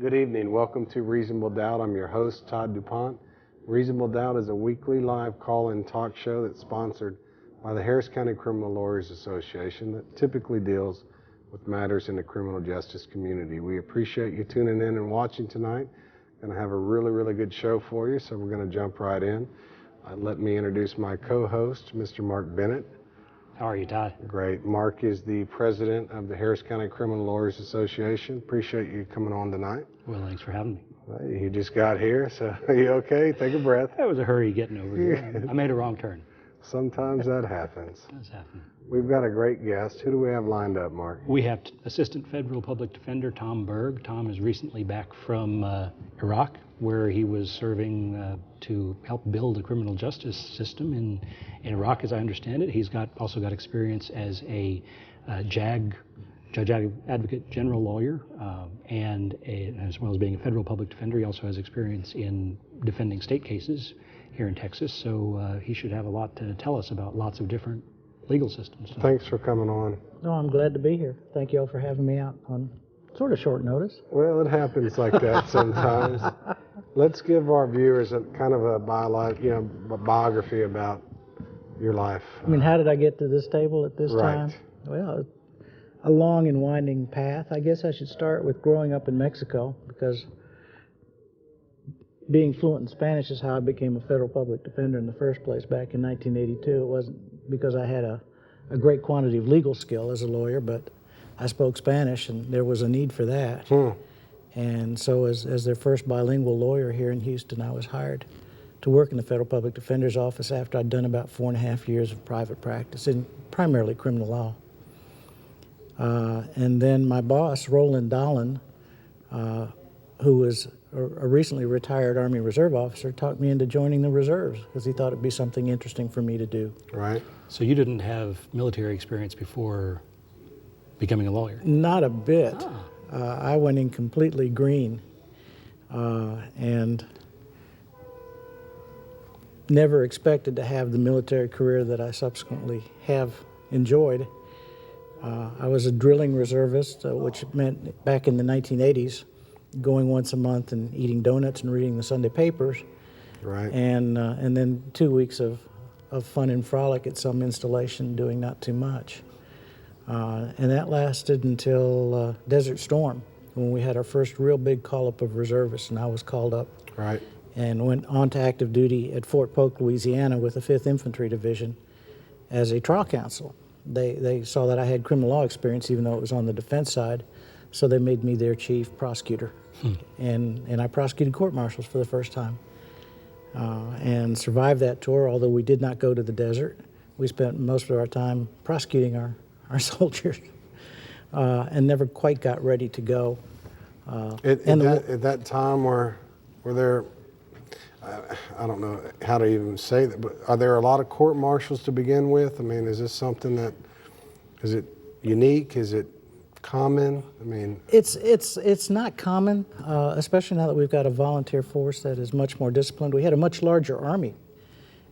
Good evening. Welcome to Reasonable Doubt. I'm your host, Todd DuPont. Reasonable Doubt is a weekly live call-in talk show that's sponsored by the Harris County Criminal Lawyers Association that typically deals with matters in the criminal justice community. We appreciate you tuning in and watching tonight. Going to have a really good show for you, so we're going to jump right in. Let me introduce my co-host, Mr. Mark Bennett. How are you, Todd? Great. Mark is the president of the Harris County Criminal Lawyers Association. Appreciate you coming on tonight. Well, thanks for having me. Well, you just got here, so are you okay? Take a breath. It was a hurry getting over here. I made a wrong turn. Sometimes that happens. It does happen. We've got a great guest. Who do we have lined up, Mark? We have Assistant Federal Public Defender Tom Berg. Tom is recently back from Iraq, where he was serving to help build a criminal justice system in Iraq, as I understand it. He's also got experience as a Judge Advocate General lawyer, and as well as being a federal public defender, he also has experience in defending state cases here in Texas. So he should have a lot to tell us about lots of different legal systems. Thanks for coming on. No, I'm glad to be here. Thank you all for having me out on sort of short notice. Well, it happens like that sometimes. Let's give our viewers a kind of a biography about your life. I mean, how did I get to this table at this time? Right. Well, a long and winding path. I guess I should start with growing up in Mexico, because being fluent in Spanish is how I became a federal public defender in the first place back in 1982. It wasn't because I had a great quantity of legal skill as a lawyer, but I spoke Spanish and there was a need for that. And so as their first bilingual lawyer here in Houston, I was hired to work in the Federal Public Defender's Office after I'd done about 4.5 years of private practice in primarily criminal law. And then my boss, Roland Dahlin, who was a recently retired Army Reserve officer, talked me into joining the reserves because he thought it'd be something interesting for me to do. Right. So you didn't have military experience before becoming a lawyer? Not a bit. I went in completely green and never expected to have the military career that I subsequently have enjoyed. I was a drilling reservist, which meant back in the 1980s, going once a month and eating donuts and reading the Sunday papers. Right. And then 2 weeks of fun and frolic at some installation, doing not too much. And that lasted until Desert Storm, when we had our first real big call-up of reservists, and I was called up. Right. And went on to active duty at Fort Polk, Louisiana with the 5th Infantry Division as a trial counsel. They saw that I had criminal law experience, even though it was on the defense side, so they made me their chief prosecutor. And I prosecuted court-martials for the first time and survived that tour, although we did not go to the desert. We spent most of our time prosecuting our soldiers and never quite got ready to go. At that time, were there, I don't know how to even say that, but are there a lot of court-martials to begin with? I mean, is this something that, is it unique? Is it common? I mean, it's not common, especially now that we've got a volunteer force that is much more disciplined. We had a much larger Army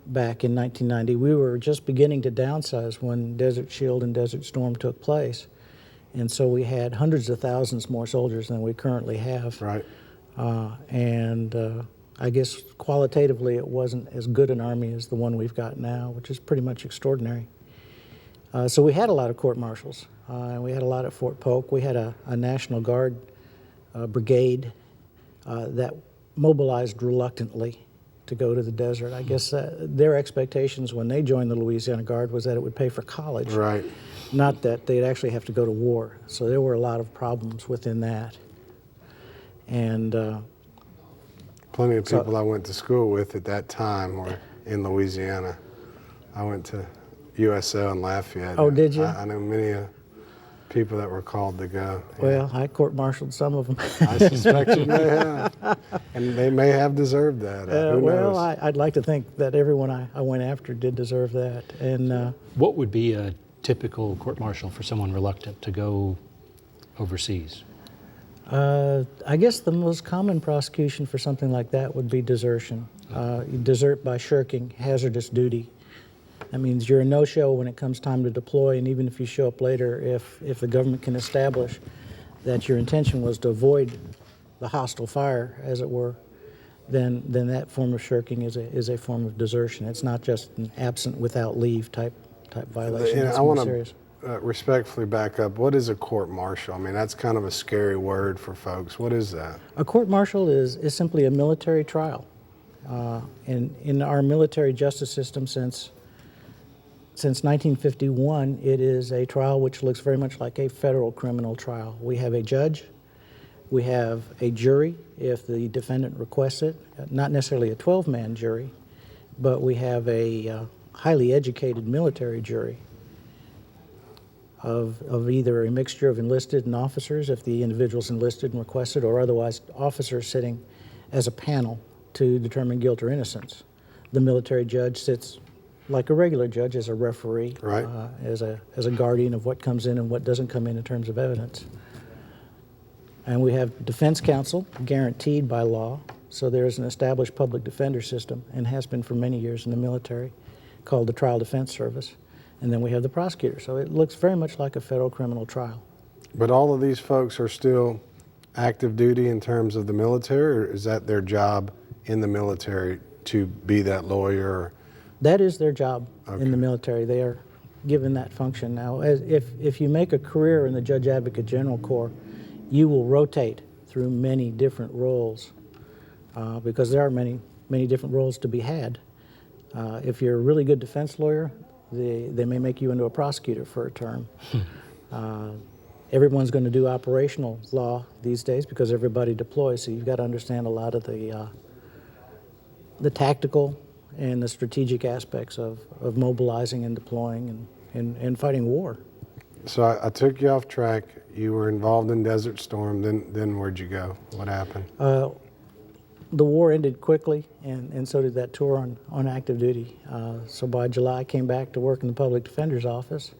back in 1990. We were just beginning to downsize when Desert Shield and Desert Storm took place, and so we had hundreds of thousands more soldiers than we currently have. right. I guess qualitatively it wasn't as good an Army as the one we've got now, which is pretty much extraordinary. So we had a lot of court-martials. We had a lot at Fort Polk. We had a National Guard brigade that mobilized reluctantly to go to the desert. I guess their expectations when they joined the Louisiana Guard was that it would pay for college, Right. not that they'd actually have to go to war. So there were a lot of problems within that. And Plenty of people I went to school with at that time were in Louisiana. I went to USL in Lafayette. Oh, did you? I know many people that were called to go. Yeah. well, I court-martialed some of them. I suspect you may have. And they may have deserved that. Who well, knows? I'd like to think that everyone I went after did deserve that. And What would be a typical court-martial for someone reluctant to go overseas? I guess the most common prosecution for something like that would be desertion. You desert by shirking hazardous duty. That means you're a no-show when it comes time to deploy, and even if you show up later, if the government can establish that your intention was to avoid the hostile fire, as it were, then that form of shirking is a form of desertion. It's not just an absent without leave type violation. It's I more want serious. to respectfully back up. What is a court-martial? I mean, that's kind of a scary word for folks. What is that? A court-martial is simply a military trial. In our military justice system, since 1951, it is a trial which looks very much like a federal criminal trial. We have a judge, we have a jury if the defendant requests it, not necessarily a 12-man jury, but we have a highly educated military jury of either a mixture of enlisted and officers, if the individual's enlisted and requested, or otherwise officers sitting as a panel to determine guilt or innocence. The military judge sits like a regular judge as a referee, right. As a guardian of what comes in and what doesn't come in terms of evidence. And we have defense counsel guaranteed by law, so there is an established public defender system, and has been for many years in the military, called the Trial Defense Service. And then we have the prosecutor. So it looks very much like a federal criminal trial. But all of these folks are still active duty in terms of the military, or is that their job in the military to be that lawyer? That is their job Okay. in the military. They are given that function. Now, if you make a career in the Judge Advocate General Corps, you will rotate through many different roles because there are many different roles to be had. If you're a really good defense lawyer, they may make you into a prosecutor for a term. Everyone's going to do operational law these days because everybody deploys, so you've got to understand a lot of the tactical and the strategic aspects of mobilizing and deploying and fighting war. So I took you off track. You were involved in Desert Storm. Then where'd you go? What happened? The war ended quickly, and so did that tour on active duty. So by July, I came back to work in the public defender's office.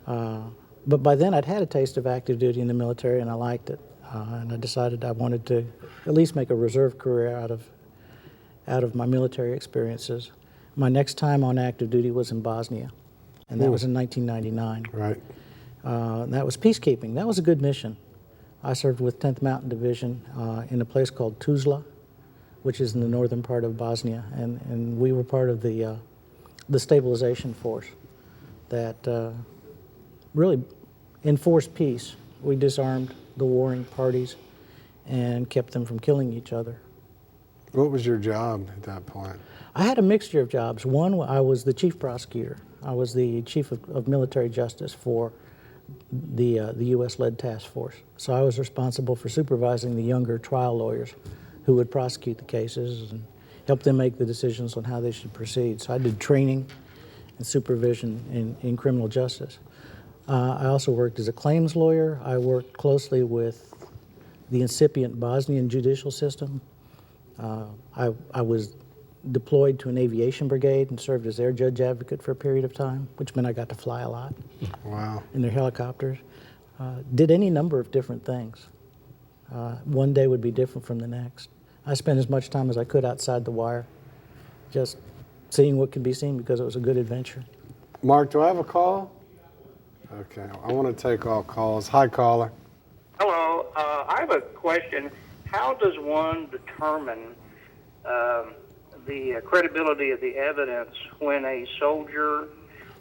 But by then, I'd had a taste of active duty in the military, and I liked it. And I decided I wanted to at least make a reserve career out of my military experiences. My next time on active duty was in Bosnia, and that was in 1999. Right. That was peacekeeping. That was a good mission. I served with 10th Mountain Division in a place called Tuzla, which is in the northern part of Bosnia, and we were part of the stabilization force that really enforced peace. We disarmed the warring parties and kept them from killing each other. What was your job at that point? I had a mixture of jobs. One, I was the chief prosecutor. I was the chief of military justice for the U.S.-led task force. So I was responsible for supervising the younger trial lawyers who would prosecute the cases and help them make the decisions on how they should proceed. So I did training and supervision in criminal justice. I also worked as a claims lawyer. I worked closely with the incipient Bosnian judicial system. I was deployed to an aviation brigade and served as their judge advocate for a period of time, which meant I got to fly a lot. Wow. In their helicopters. Did any number of different things. One day would be different from the next. I spent as much time as I could outside the wire, just seeing what could be seen because it was a good adventure. Mark, do I have a call? Okay, I want to take all calls. Hi, caller. Hello. I have a question. How does one determine the credibility of the evidence when a soldier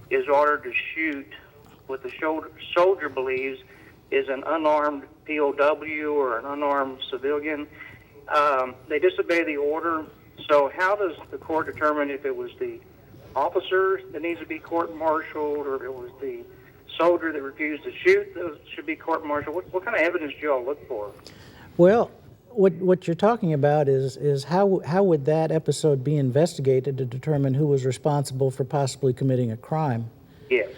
is ordered to shoot what the soldier believes is an unarmed POW or an unarmed civilian? They disobey the order. So how does the court determine if it was the officer that needs to be court-martialed or if it was the soldier that refused to shoot that should be court-martialed? What kind of evidence do you all look for? Well, what you're talking about is how would that episode be investigated to determine who was responsible for possibly committing a crime? Yes.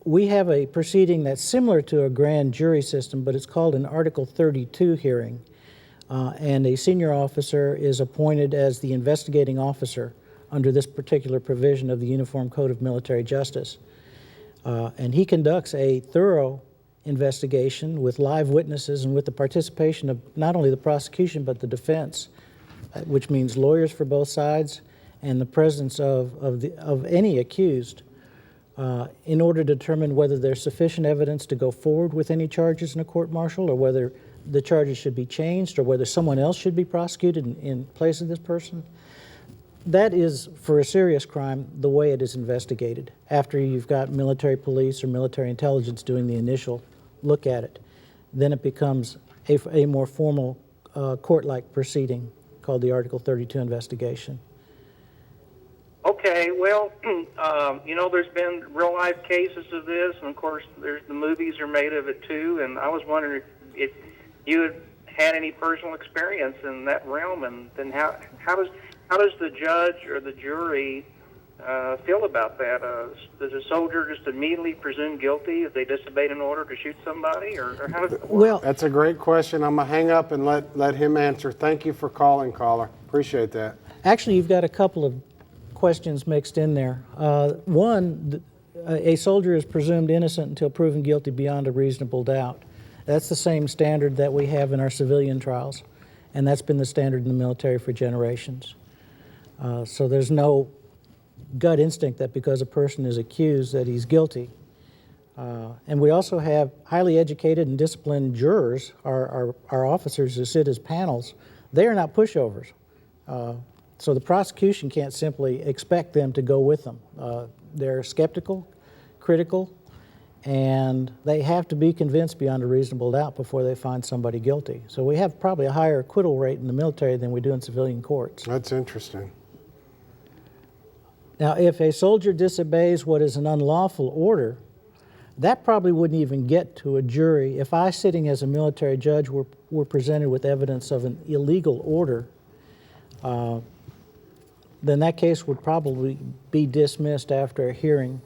We have a proceeding that's similar to a grand jury system, but it's called an Article 32 hearing. And a senior officer is appointed as the investigating officer under this particular provision of the Uniform Code of Military Justice. And he conducts a thorough investigation with live witnesses and with the participation of not only the prosecution but the defense, which means lawyers for both sides and the presence of any accused in order to determine whether there's sufficient evidence to go forward with any charges in a court-martial or whether the charges should be changed or whether someone else should be prosecuted in place of this person, that is, for a serious crime, the way it is investigated. After you've got military police or military intelligence doing the initial look at it, then it becomes a more formal court-like proceeding called the Article 32 investigation. Okay, well, there's been real-life cases of this, and of course, the movies are made of it too. And I was wondering if you had any personal experience in that realm, and then how does the judge or the jury feel about that? Does a soldier just immediately presume guilty if they disobeyed an order to shoot somebody, or how does it work? Well, That's a great question. I'm going to hang up and let him answer. Thank you for calling, caller. Appreciate that. actually, you've got a couple of questions mixed in there. One, a soldier is presumed innocent until proven guilty beyond a reasonable doubt. That's the same standard that we have in our civilian trials, and that's been the standard in the military for generations. So there's no gut instinct that because a person is accused that he's guilty. And we also have highly educated and disciplined jurors, our officers who sit as panels. They are not pushovers. So the prosecution can't simply expect them to go with them. They're skeptical, critical, and they have to be convinced beyond a reasonable doubt before they find somebody guilty. So we have probably a higher acquittal rate in the military than we do in civilian courts. That's interesting. Now, if a soldier disobeys what is an unlawful order, that probably wouldn't even get to a jury. If I, sitting as a military judge, were presented with evidence of an illegal order, then that case would probably be dismissed after a hearing,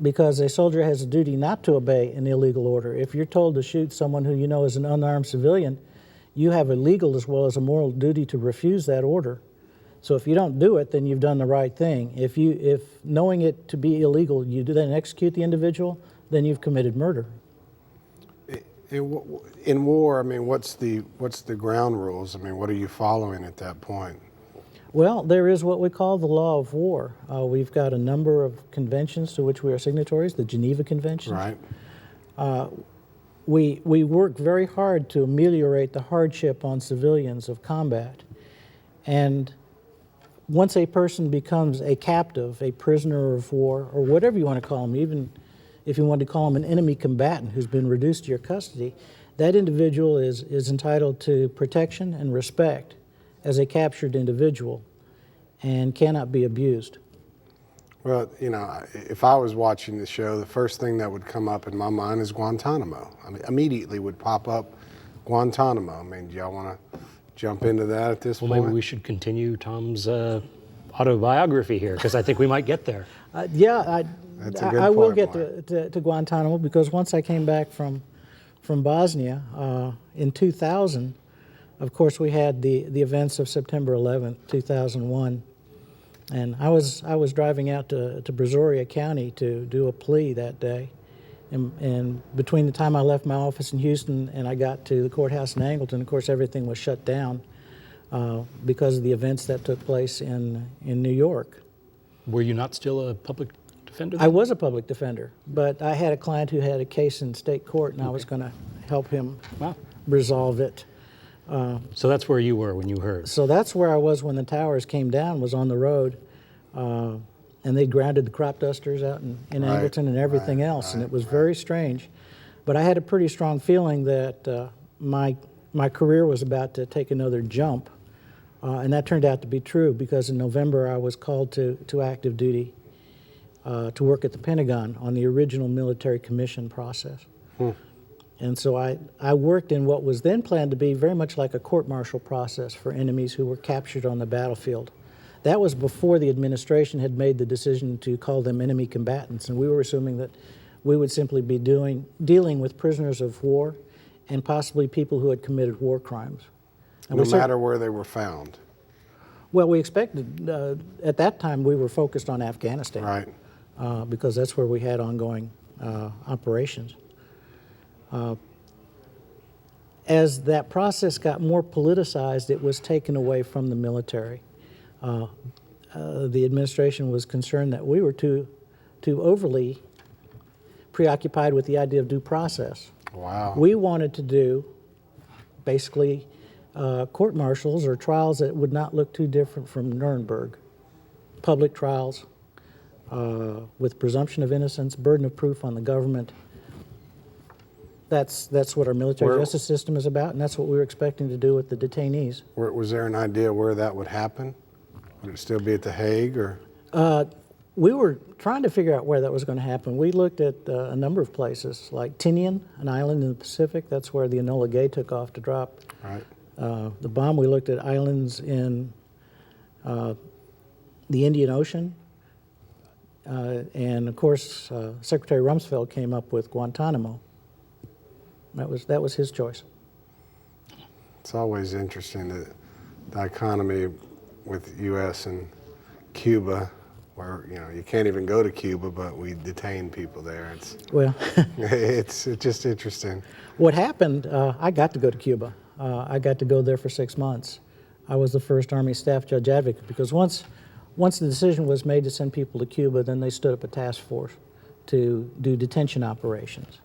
because a soldier has a duty not to obey an illegal order. If you're told to shoot someone who you know is an unarmed civilian, you have a legal as well as a moral duty to refuse that order. So if you don't do it, then you've done the right thing. If knowing it to be illegal, you do then execute the individual, then you've committed murder. In war, I mean, what's the ground rules? I mean, what are you following at that point? Well, there is what we call the law of war. We've got a number of conventions to which we are signatories, the Geneva Convention. Right. We work very hard to ameliorate the hardship on civilians of combat. And once a person becomes a captive, a prisoner of war, or whatever you want to call him, even if you want to call him an enemy combatant who's been reduced to your custody, that individual is entitled to protection and respect as a captured individual and cannot be abused. Well, if I was watching the show, the first thing that would come up in my mind is Guantanamo. I mean, immediately would pop up Guantanamo. I mean, do y'all want to jump into that at this point? Well, maybe we should continue Tom's autobiography here, because I think we might get there. Yeah, That's a good I will point, get to Guantanamo, because once I came back from Bosnia in 2000, of course, we had the events of September 11th, 2001, and I was driving out to Brazoria County to do a plea that day, and between the time I left my office in Houston and I got to the courthouse in Angleton, of course, everything was shut down because of the events that took place in New York. Were you not still a public defender then? I was a public defender, but I had a client who had a case in state court, and I was going to help him resolve it. So that's where you were when you heard. So that's where I was when the towers came down, was on the road, and they grounded the crop dusters out in Angleton and everything else, and it was very strange. But I had a pretty strong feeling that my career was about to take another jump, and that turned out to be true, because in November I was called to active duty to work at the Pentagon on the original military commission process. And so I worked in what was then planned to be very much like a court-martial process for enemies who were captured on the battlefield. That was before the administration had made the decision to call them enemy combatants, and we were assuming that we would simply be dealing with prisoners of war and possibly people who had committed war crimes. And no matter where they were found. Well, we expected, at that time we were focused on Afghanistan. Right. Because that's where we had ongoing operations. As that process got more politicized, it was taken away from the military. The administration was concerned that we were too overly preoccupied with the idea of due process. Wow. We wanted to do basically court martials or trials that would not look too different from Nuremberg. Public trials with presumption of innocence, burden of proof on the government. That's what our military justice system is about, and that's what we were expecting to do with the detainees. Was there an idea where that would happen? Would it still be at The Hague, or? We were trying to figure out where that was going to happen. We looked at a number of places, like Tinian, an island in the Pacific. That's where the Enola Gay took off to drop Right. the bomb. We looked at islands in the Indian Ocean. And of course, Secretary Rumsfeld came up with Guantanamo. That was his choice. It's always interesting, the dichotomy with U.S. and Cuba, where you can't even go to Cuba, but we detain people there. It's just interesting. What happened? I got to go to Cuba. I got to go there for 6 months. I was the first Army Staff Judge Advocate because once the decision was made to send people to Cuba, then they stood up a task force to do detention operations.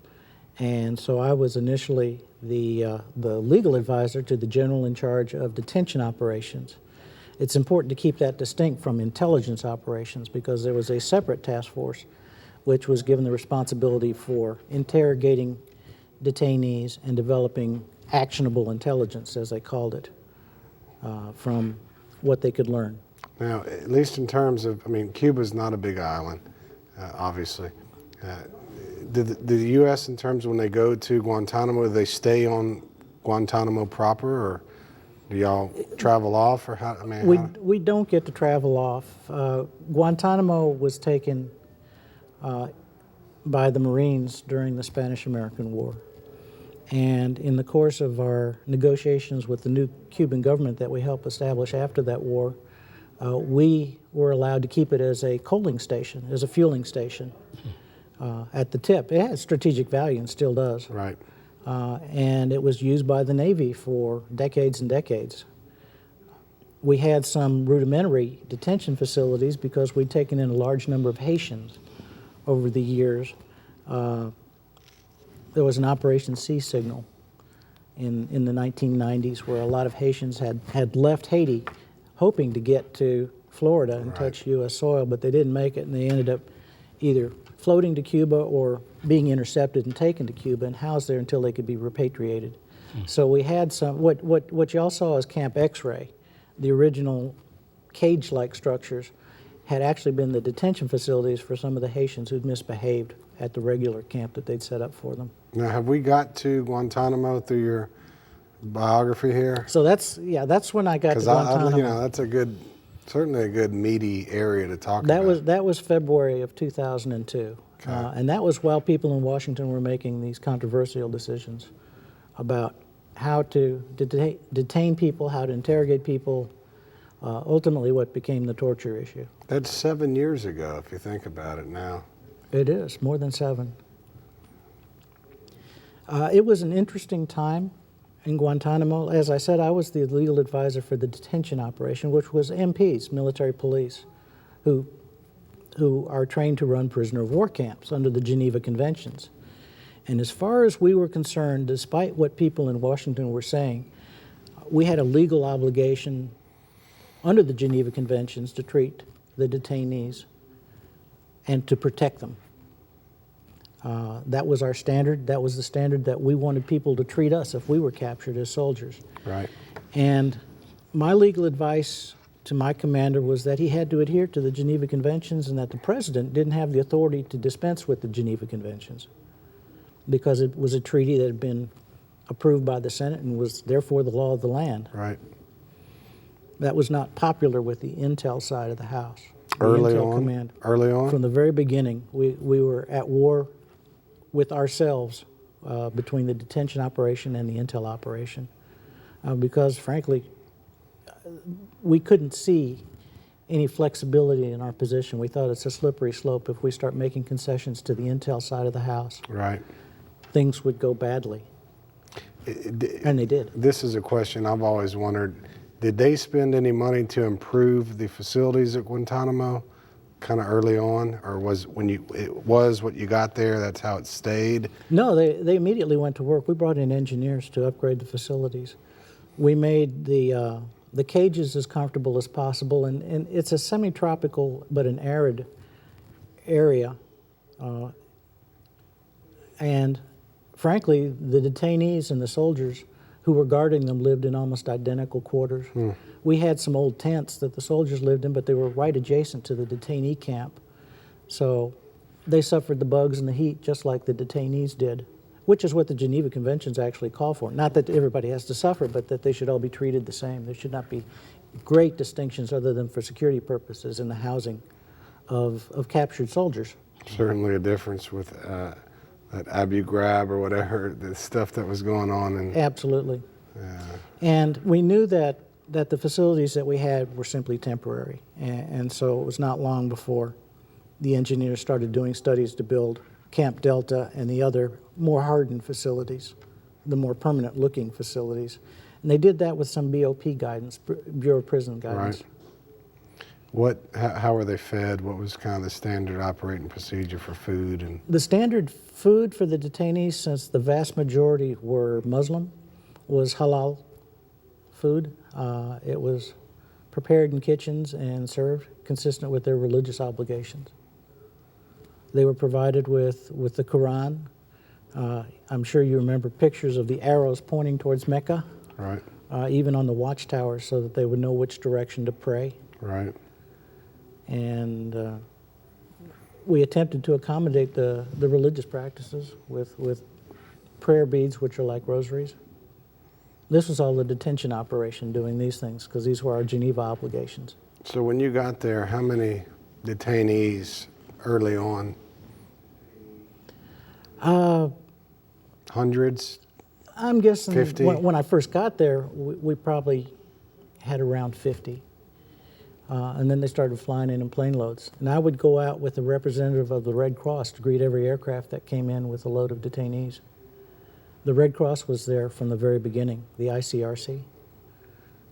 And so I was initially the legal advisor to the general in charge of detention operations. It's important to keep that distinct from intelligence operations because there was a separate task force which was given the responsibility for interrogating detainees and developing actionable intelligence, as they called it, from what they could learn. Now, at least in terms of, Cuba's not a big island, obviously. Did the U.S., in terms of when they go to Guantanamo, do they stay on Guantanamo proper, or do y'all travel off, or how? We don't get to travel off. Guantanamo was taken by the Marines during the Spanish-American War. And in the course of our negotiations with the new Cuban government that we helped establish after that war, we were allowed to keep it as a coaling station, as a fueling station at the tip. It has strategic value and still does. Right. And it was used by the Navy for decades and decades. We had some rudimentary detention facilities because we'd taken in a large number of Haitians over the years. There was an Operation Sea Signal in the 1990s where a lot of Haitians had left Haiti hoping to get to Florida and touch U.S. soil, but they didn't make it, and they ended up either floating to Cuba or being intercepted and taken to Cuba and housed there until they could be repatriated. So we had some, what y'all saw as Camp X-Ray, the original cage-like structures, had actually been the detention facilities for some of the Haitians who'd misbehaved at the regular camp that they'd set up for them. Now, have we got to Guantanamo through your biography here? So that's when I got to Guantanamo. That's certainly a good meaty area to talk about. That was February of 2002. Okay. And that was while people in Washington were making these controversial decisions about how to detain people, how to interrogate people, ultimately what became the torture issue. That's 7 years ago, if you think about it now. It is, more than 7. It was an interesting time in Guantanamo. As I said, I was the legal advisor for the detention operation, which was MPs, military police, who are trained to run prisoner of war camps under the Geneva Conventions. And as far as we were concerned, despite what people in Washington were saying, we had a legal obligation under the Geneva Conventions to treat the detainees and to protect them. That was our standard. That was the standard that we wanted people to treat us if we were captured as soldiers. Right. And my legal advice to my commander was that he had to adhere to the Geneva Conventions and that the president didn't have the authority to dispense with the Geneva Conventions because it was a treaty that had been approved by the Senate and was therefore the law of the land. Right. That was not popular with the intel side of the House. Early Intel on? Command. Early on? From the very beginning, we were at war with ourselves between the detention operation and the intel operation because, frankly, we couldn't see any flexibility in our position. We thought it's a slippery slope. If we start making concessions to the intel side of the House, right, things would go badly. And they did. This is a question I've always wondered. Did they spend any money to improve the facilities at Guantanamo? kind of early on, or was it was what you got there, that's how it stayed? No, they immediately went to work. We brought in engineers to upgrade the facilities. We made the cages as comfortable as possible, and it's a semi-tropical but an arid area. And frankly, the detainees and the soldiers who were guarding them lived in almost identical quarters. We had some old tents that the soldiers lived in, but they were right adjacent to the detainee camp. So they suffered the bugs and the heat just like the detainees did, which is what the Geneva Conventions actually call for. Not that everybody has to suffer, but that they should all be treated the same. There should not be great distinctions other than for security purposes in the housing of captured soldiers. Certainly a difference with that Abu Ghraib or whatever, the stuff that was going on. And Absolutely. And we knew that the facilities that we had were simply temporary. And so it was not long before the engineers started doing studies to build Camp Delta and the other more hardened facilities, the more permanent looking facilities. And they did that with some BOP guidance, Bureau of Prison guidance. Right. How were they fed? What was kind of the standard operating procedure for food? And The standard food for the detainees, since the vast majority were Muslim, was halal food. It was prepared in kitchens and served consistent with their religious obligations. They were provided with the Quran. I'm sure you remember pictures of the arrows pointing towards Mecca, right, even on the watchtowers, so that they would know which direction to pray. right. And we attempted to accommodate the religious practices with prayer beads, which are like rosaries. This was all the detention operation doing these things, because these were our Geneva obligations. So when you got there, how many detainees early on? Hundreds? I'm guessing 50? when I first got there, we probably had around 50. And then they started flying in plane loads. And I would go out with a representative of the Red Cross to greet every aircraft that came in with a load of detainees. The Red Cross was there from the very beginning, the ICRC,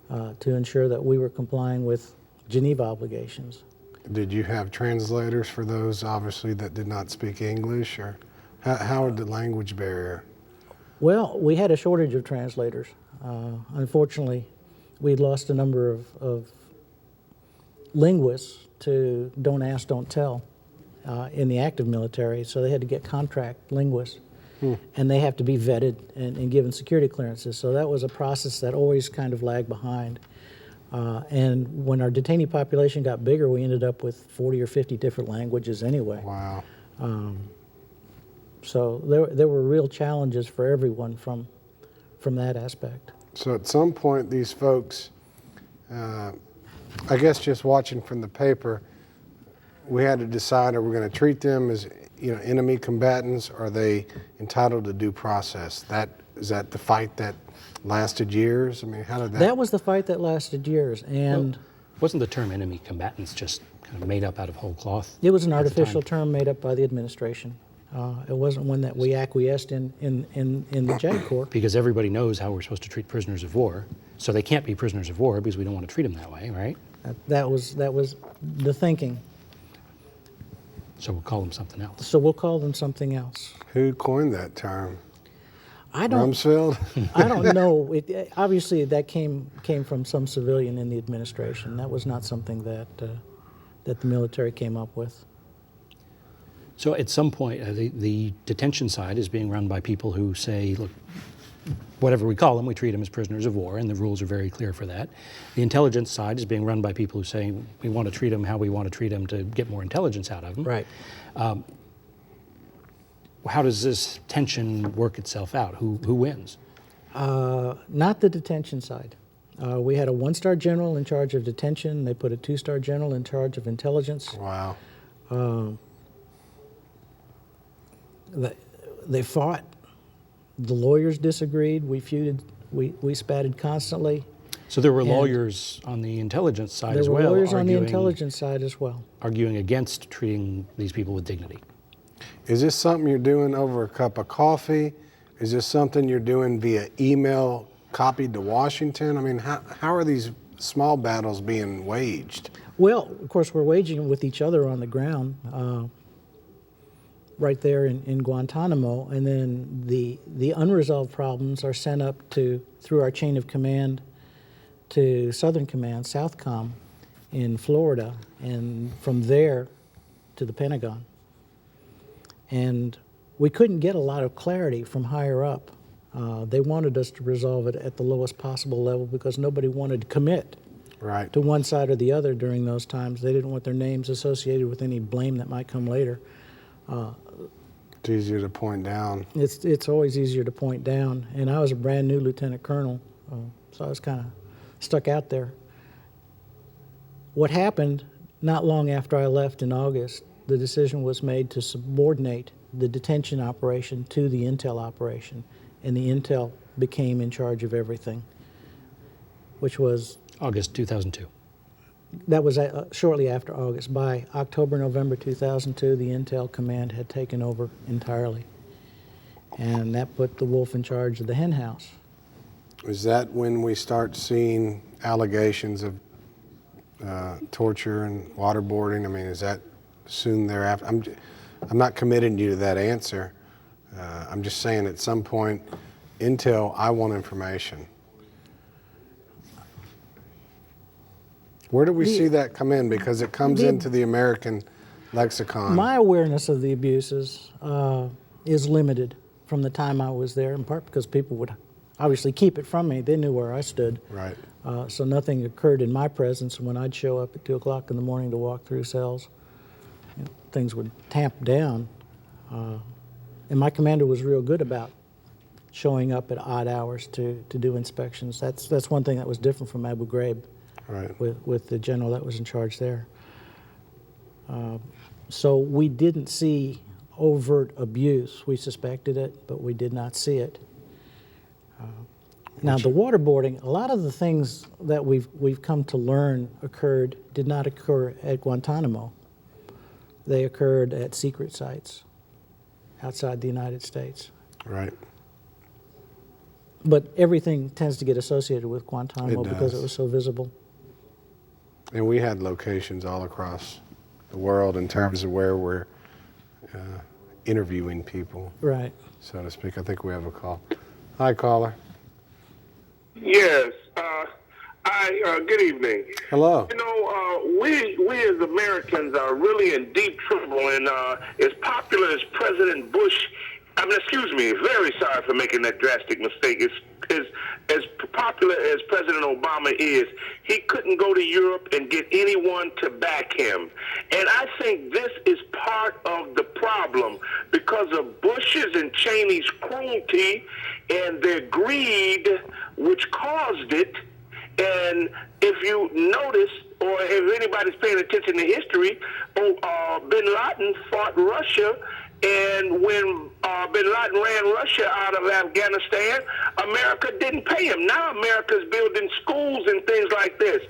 to ensure that we were complying with Geneva obligations. Did you have translators for those, obviously, that did not speak English? Or how was the language barrier? Well, we had a shortage of translators. Unfortunately, we'd lost a number of linguists to don't ask, don't tell in the active military, so they had to get contract linguists. And they have to be vetted and given security clearances. So that was a process that always kind of lagged behind. And when our detainee population got bigger, we ended up with 40 or 50 different languages anyway. Wow. So there were real challenges for everyone from that aspect. So at some point, these folks, I guess just watching from the paper, we had to decide, are we going to treat them as enemy combatants? Or are they entitled to due process? Is that the fight that lasted years? I mean, how did that? That was the fight that lasted years, and Wasn't the term enemy combatants just kind of made up out of whole cloth? it was an artificial term made up by the administration. It wasn't one that we acquiesced in the JAG Corps. Because everybody knows how we're supposed to treat prisoners of war, so they can't be prisoners of war because we don't want to treat them that way, right? That was the thinking. So we'll call them something else. So we'll call them something else. Who coined that term? I don't Rumsfeld? I don't know. Obviously, that came from some civilian in the administration. That was not something that the military came up with. So at some point, the detention side is being run by people who say, look, whatever we call them, we treat them as prisoners of war, and the rules are very clear for that. The intelligence side is being run by people who say, we want to treat them how we want to treat them to get more intelligence out of them. Right. How does this tension work itself out? Who wins? Not the detention side. We had a one-star general in charge of detention. They put a two-star general in charge of intelligence. Wow. They fought. The lawyers disagreed. We feuded. We spatted constantly. So there were lawyers on the intelligence side as well. There were lawyers on the intelligence side as well. Arguing against treating these people with dignity. Is this something you're doing over a cup of coffee? Is this something you're doing via email copied to Washington? I mean, how are these small battles being waged? Well, of course, we're waging them with each other on the ground, right there in Guantanamo, and then the unresolved problems are sent up through our chain of command to Southern Command, Southcom, in Florida, and from there to the Pentagon. And we couldn't get a lot of clarity from higher up. They wanted us to resolve it at the lowest possible level because nobody wanted to commit Right. to one side or the other during those times. They didn't want their names associated with any blame that might come later. It's easier to point down. It's always easier to point down. And I was a brand new lieutenant colonel, so I was kind of stuck out there. What happened not long after I left in August, the decision was made to subordinate the detention operation to the intel operation, and the intel became in charge of everything, which was August 2002. that was shortly after August. By October, November 2002, the intel command had taken over entirely, and that put the wolf in charge of the hen house. Is that when we start seeing allegations of torture and waterboarding? I mean, is that soon thereafter? I'm not committing you to that answer. I'm just saying at some point, intel, I want information. Where do we see that come in? Because it comes into the American lexicon. My awareness of the abuses is limited from the time I was there, in part because people would obviously keep it from me. They knew where I stood. Right. So nothing occurred in my presence. When I'd show up at 2 o'clock in the morning to walk through cells, things would tamp down. And my commander was real good about showing up at odd hours to do inspections. That's one thing that was different from Abu Ghraib. Right. With the general that was in charge there. So we didn't see overt abuse. We suspected it, but we did not see it. Now, the waterboarding, a lot of the things that we've come to learn did not occur at Guantanamo. They occurred at secret sites outside the United States. Right. But everything tends to get associated with Guantanamo It because does. it was so visible. And we had locations all across the world in terms of where we're interviewing people, Right. so to speak. I think we have a call. Hi, caller. Yes. Good evening. Hello. You know, we as Americans are really in deep trouble, and as popular as President Bush, very sorry for making that drastic mistake. As popular as President Obama is, he couldn't go to Europe and get anyone to back him. And I think this is part of the problem because of Bush's and Cheney's cruelty and their greed, which caused it. And if you notice, or if anybody's paying attention to history, bin Laden fought Russia, and when bin Laden ran Russia out of Afghanistan, America didn't pay him. Now America's building schools and things like this.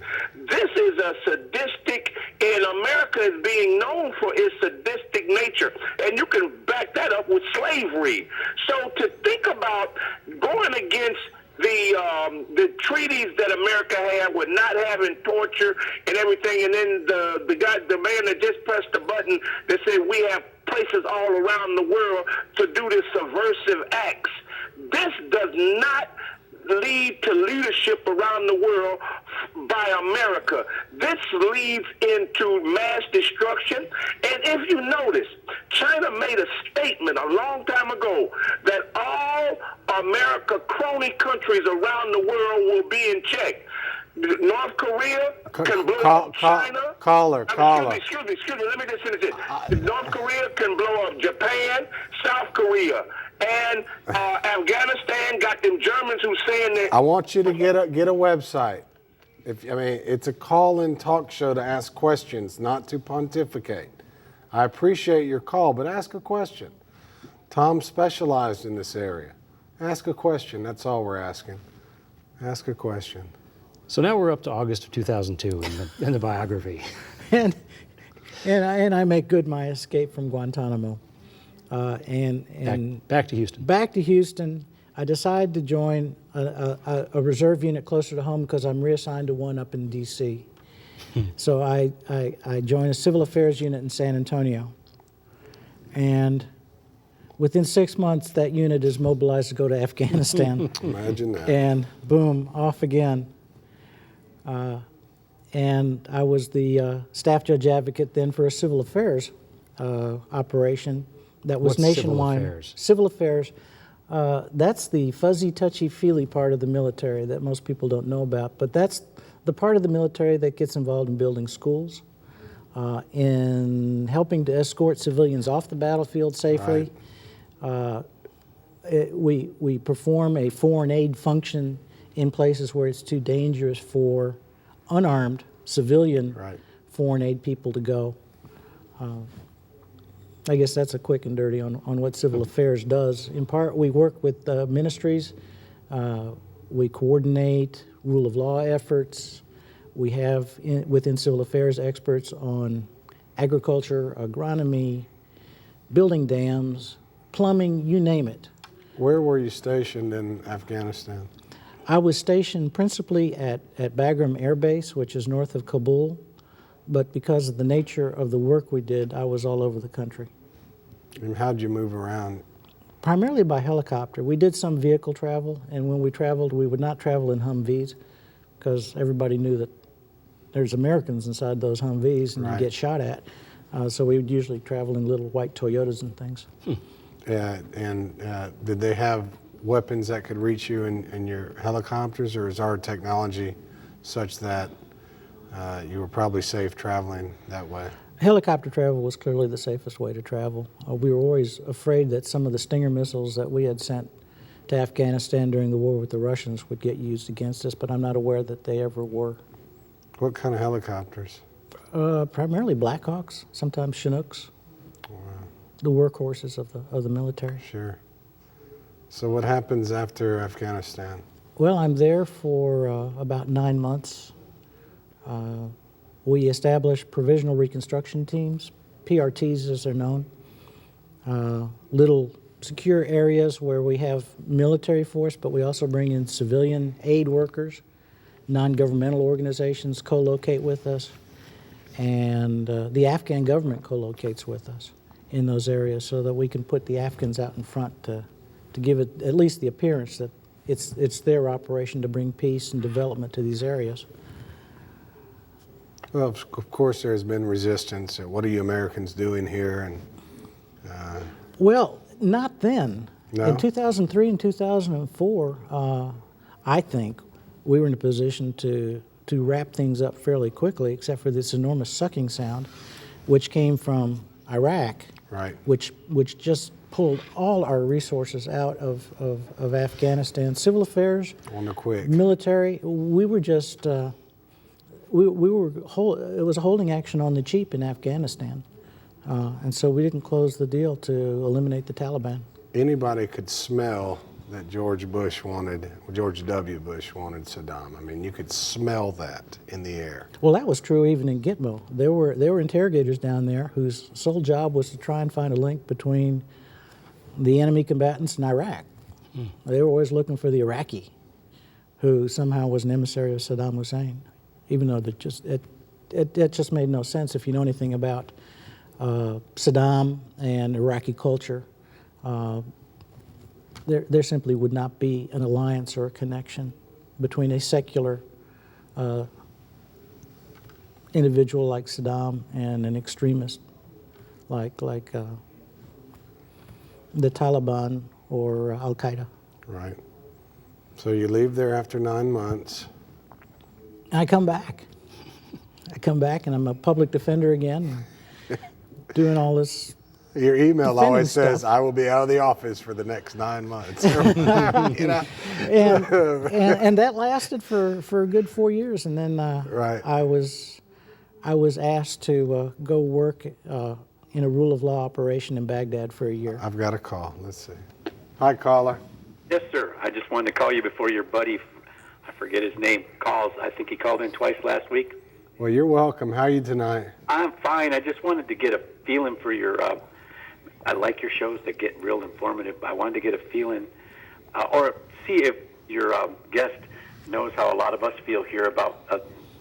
This is a sadistic, and America is being known for its sadistic nature. And you can back that up with slavery. So to think about going against the treaties that America had with not having torture and everything, and then the man that just pressed the button that said we have places all around the world to do this subversive acts. This does not lead to leadership around the world by America. This leads into mass destruction. And if you notice, China made a statement a long time ago that all America crony countries around the world will be in check. North Korea can blow up China. Caller. Excuse me, let me just finish it. North Korea can blow up Japan, South Korea, and Afghanistan got them Germans who saying that. I want you to get a website. It's a call-in talk show to ask questions, not to pontificate. I appreciate your call, but ask a question. Tom specialized in this area. Ask a question. That's all we're asking. Ask a question. So now we're up to August of 2002 in the biography. And I make good my escape from Guantanamo. And back to Houston. Back to Houston. I decided to join a reserve unit closer to home because I'm reassigned to one up in D.C. So I joined a civil affairs unit in San Antonio. And within 6 months, that unit is mobilized to go to Afghanistan. Imagine that. And boom, off again. And I was the staff judge advocate then for a civil affairs operation that was What's nationwide. civil affairs? Civil affairs, that's the fuzzy, touchy-feely part of the military that most people don't know about. But that's the part of the military that gets involved in building schools, in helping to escort civilians off the battlefield safely. We perform a foreign aid function in places where it's too dangerous for unarmed civilian foreign aid people to go. I guess that's a quick and dirty on what civil affairs does. In part, we work with ministries. We coordinate rule of law efforts. We have within civil affairs experts on agriculture, agronomy, building dams, plumbing, you name it. Where were you stationed in Afghanistan? I was stationed principally at Bagram Air Base, which is north of Kabul, but because of the nature of the work we did, I was all over the country. And how'd you move around? Primarily by helicopter. We did some vehicle travel, and when we traveled, we would not travel in Humvees because everybody knew that there's Americans inside those Humvees and you get shot at. So we would usually travel in little white Toyotas and things. Did they have weapons that could reach you in your helicopters, or is our technology such that you were probably safe traveling that way? Helicopter travel was clearly the safest way to travel. We were always afraid that some of the Stinger missiles that we had sent to Afghanistan during the war with the Russians would get used against us, but I'm not aware that they ever were. What kind of helicopters? Primarily Blackhawks, sometimes Chinooks, the workhorses of the military. Sure. So what happens after Afghanistan? Well, I'm there for about 9 months. We established provisional reconstruction teams, PRTs as they're known, little secure areas where we have military force, but we also bring in civilian aid workers, non-governmental organizations co-locate with us, and the Afghan government co-locates with us in those areas so that we can put the Afghans out in front to give it at least the appearance that it's their operation to bring peace and development to these areas. Well, of course, there's been resistance. What are you Americans doing here? And well, not then. No? In 2003 and 2004, I think we were in a position to wrap things up fairly quickly, except for this enormous sucking sound, which came from Iraq, which just pulled all our resources out of Afghanistan. Civil affairs, on the quick, military, we were just. It was a holding action on the cheap in Afghanistan, and so we didn't close the deal to eliminate the Taliban. Anybody could smell that George W. Bush wanted Saddam. I mean, you could smell that in the air. Well, that was true even in Gitmo. There were interrogators down there whose sole job was to try and find a link between the enemy combatants and Iraq. They were always looking for the Iraqi, who somehow was an emissary of Saddam Hussein. Even though it just made no sense if you know anything about Saddam and Iraqi culture. There simply would not be an alliance or a connection between a secular individual like Saddam and an extremist like the Taliban or Al-Qaeda. Right. So you leave there after 9 months. I come back. And I'm a public defender again, doing all this. Your email always says, stuff. "I will be out of the office for the next 9 months." You know? and that lasted for a good 4 years, and then I was asked to go work in a rule of law operation in Baghdad for a year. I've got a call. Let's see. Hi, caller. Yes, sir. I just wanted to call you before your buddy, I forget his name, calls. I think he called in twice last week. Well, you're welcome. How are you tonight? I'm fine. I just wanted to get a feeling for your, I like your shows that get real informative. I wanted to get a feeling, or see if your guest knows how a lot of us feel here about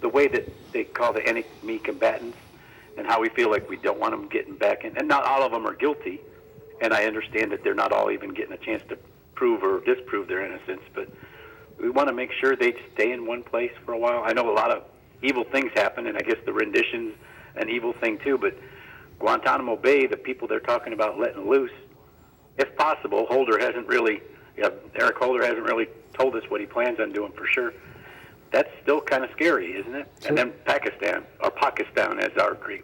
the way that they call the enemy combatants and how we feel like we don't want them getting back in. And not all of them are guilty, and I understand that they're not all even getting a chance to prove or disprove their innocence, but we want to make sure they stay in one place for a while. I know a lot of evil things happen, and I guess the rendition's an evil thing too, but Guantanamo Bay, the people they're talking about letting loose, if possible, Eric Holder hasn't really told us what he plans on doing for sure. That's still kind of scary, isn't it? Sure. And then Pakistan, as our Greek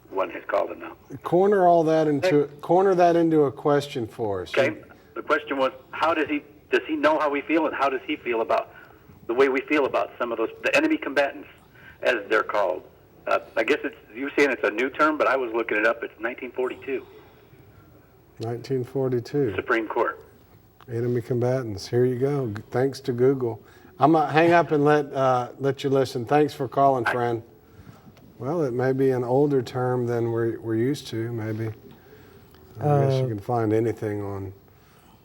one has called it now. Corner that into a question for us. Okay. The question was, does he know how we feel, and how does he feel about the way we feel about some of the enemy combatants, as they're called? I guess you're saying it's a new term, but I was looking it up. It's 1942. 1942. Supreme Court. Enemy combatants. Here you go. Thanks to Google. I'm gonna hang up and let you listen. Thanks for calling, friend. Well, it may be an older term than we're used to. Maybe. I guess you can find anything on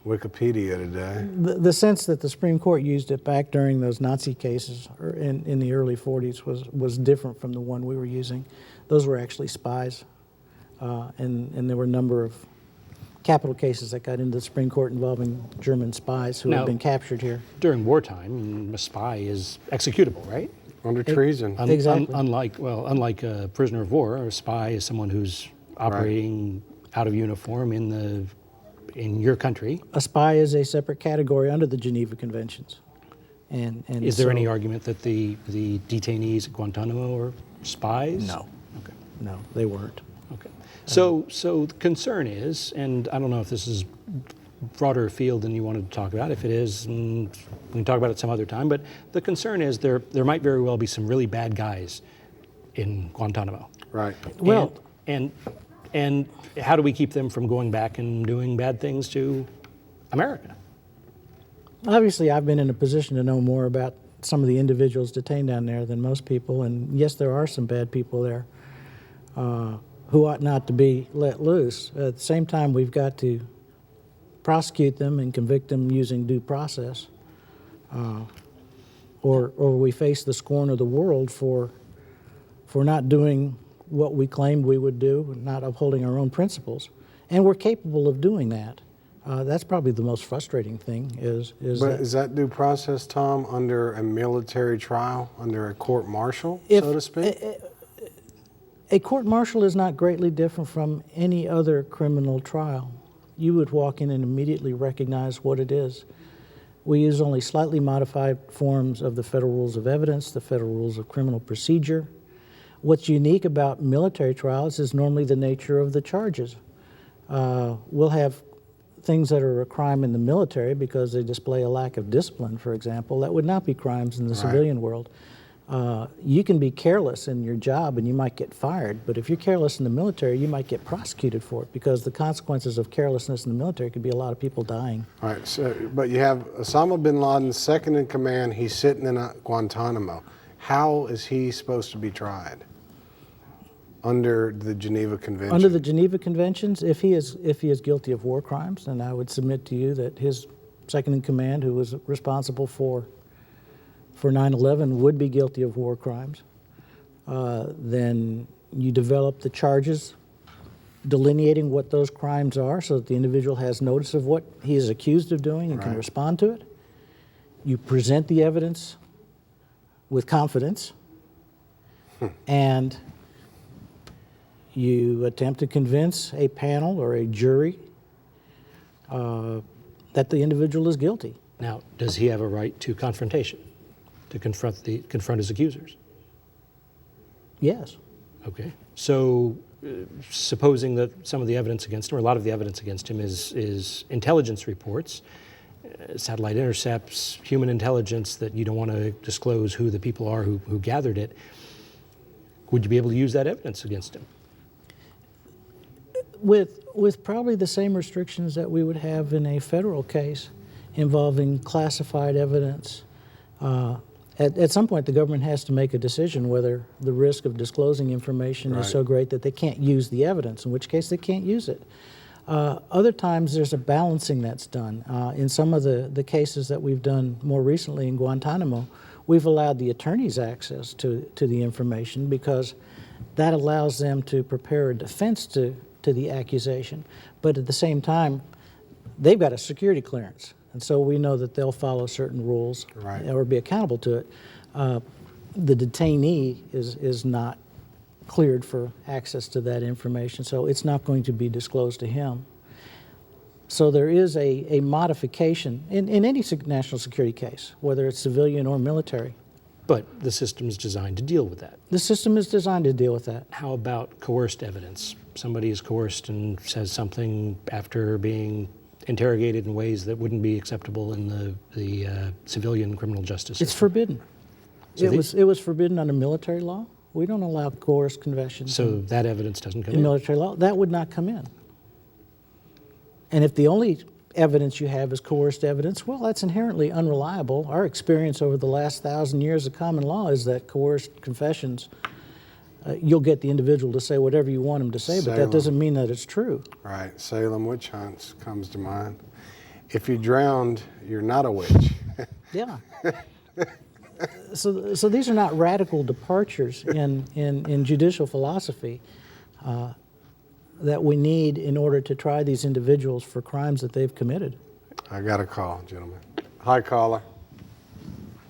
Wikipedia today. The sense that the Supreme Court used it back during those Nazi cases or in the early 40s was different from the one we were using. Those were actually spies, and there were a number of capital cases that got into the Supreme Court involving German spies who had been captured here. During wartime, a spy is executable, right? Under treason. Exactly. Unlike a prisoner of war, a spy is someone who's operating out of uniform in your country. A spy is a separate category under the Geneva Conventions. And is there any argument that the detainees at Guantanamo are spies? No. Okay. No, they weren't. Okay. So the concern is, and I don't know if this is broader field than you wanted to talk about. If it is, we can talk about it some other time. But the concern is there might very well be some really bad guys in Guantanamo. Right. Well, and how do we keep them from going back and doing bad things to America? obviously I've been in a position to know more about some of the individuals detained down there than most people, and yes, there are some bad people there who ought not to be let loose. At the same time, we've got to prosecute them and convict them using due process, or we face the scorn of the world for not doing what we claimed we would do, not upholding our own principles, and we're capable of doing that. That's probably the most frustrating thing. Is that due process, Tom, under a military trial, under a court-martial, so to speak? A court-martial is not greatly different from any other criminal trial. You would walk in and immediately recognize what it is. We use only slightly modified forms of the Federal Rules of Evidence, the Federal Rules of Criminal Procedure. What's unique about military trials is normally the nature of the charges. We'll have things that are a crime in the military because they display a lack of discipline, for example. That would not be crimes in the civilian world. You can be careless in your job and you might get fired, but if you're careless in the military, you might get prosecuted for it because the consequences of carelessness in the military could be a lot of people dying. All right, so, but you have Osama bin Laden, second in command. He's sitting in Guantanamo. How is he supposed to be tried? Under the Geneva Convention. Under the Geneva Conventions, if he is guilty of war crimes, then I would submit to you that his second in command, who was responsible for 9/11, would be guilty of war crimes. Then you develop the charges delineating what those crimes are so that the individual has notice of what he is accused of doing and can respond to it. You present the evidence with confidence and you attempt to convince a panel or a jury that the individual is guilty. Now, does he have a right to confrontation, to confront his accusers? Yes. Okay. So, supposing that some of the evidence against him, or a lot of the evidence against him, is intelligence reports, satellite intercepts, human intelligence that you don't want to disclose who the people are who gathered it, would you be able to use that evidence against him? With probably the same restrictions that we would have in a federal case involving classified evidence. At some point, the government has to make a decision whether the risk of disclosing information is so great that they can't use the evidence, in which case they can't use it. Other times, there's a balancing that's done. In some of the cases that we've done more recently in Guantanamo, we've allowed the attorneys access to the information because that allows them to prepare a defense to the accusation. But at the same time, they've got a security clearance. And so we know that they'll follow certain rules or be accountable to it. The detainee is not cleared for access to that information, so it's not going to be disclosed to him. So there is a modification in any national security case, whether it's civilian or military. But the system is designed to deal with that. The system is designed to deal with that. How about coerced evidence? Somebody is coerced and says something after being interrogated in ways that wouldn't be acceptable in the civilian criminal justice system. It's forbidden. So it was forbidden under military law. We don't allow coerced confessions. So that evidence doesn't come in? In military law, that would not come in. And if the only evidence you have is coerced evidence, well, that's inherently unreliable. Our experience over the last 1,000 years of common law is that coerced confessions, you'll get the individual to say whatever you want him to say, but that doesn't mean that it's true. Right. Salem witch hunts comes to mind. If you drowned, you're not a witch. Yeah. So these are not radical departures in judicial philosophy that we need in order to try these individuals for crimes that they've committed. I got a call, gentlemen. Hi, caller.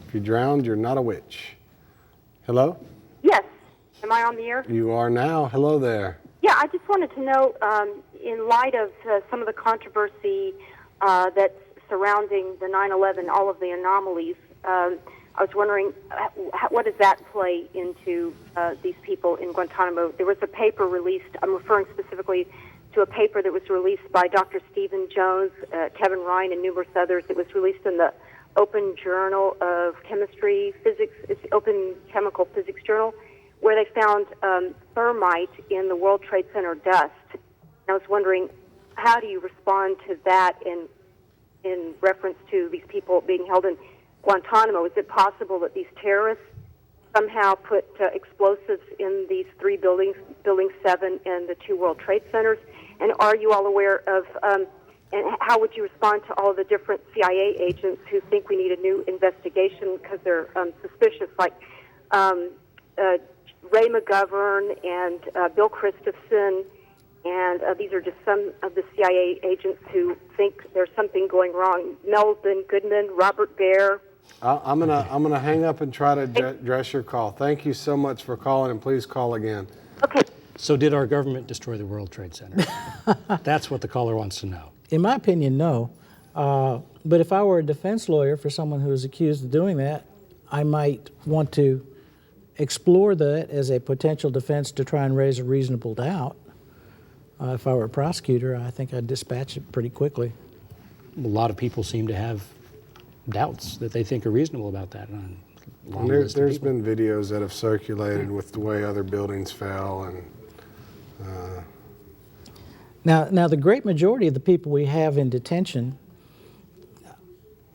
If you drowned, you're not a witch. Hello? Yes. Am I on the air? You are now. Hello there. Yeah, I just wanted to know, in light of some of the controversy that's surrounding the 9/11, all of the anomalies, I was wondering, what does that play into these people in Guantanamo? There was a paper released, I'm referring specifically to a paper that was released by Dr. Stephen Jones, Kevin Ryan, and numerous others. It was released in the Open Journal of Chemistry, Physics, it's Open Chemical Physics Journal, where they found thermite in the World Trade Center dust. And I was wondering, how do you respond to that in reference to these people being held in Guantanamo? Is it possible that these terrorists somehow put explosives in these three buildings, Building 7 and the 2 World Trade Centers? And are you all aware of, and how would you respond to all the different CIA agents who think we need a new investigation because they're suspicious, like Ray McGovern and Bill Christopherson, and these are just some of the CIA agents who think there's something going wrong. Melvin Goodman, Robert Baer. I'm gonna hang up and try to address your call. Thank you so much for calling, and please call again. Okay. So did our government destroy the World Trade Center? That's what the caller wants to know. In my opinion, no. But if I were a defense lawyer for someone who is accused of doing that, I might want to explore that as a potential defense to try and raise a reasonable doubt. If I were a prosecutor, I think I'd dispatch it pretty quickly. A lot of people seem to have doubts that they think are reasonable about that. There's been videos that have circulated with the way other buildings fell, and Now the great majority of the people we have in detention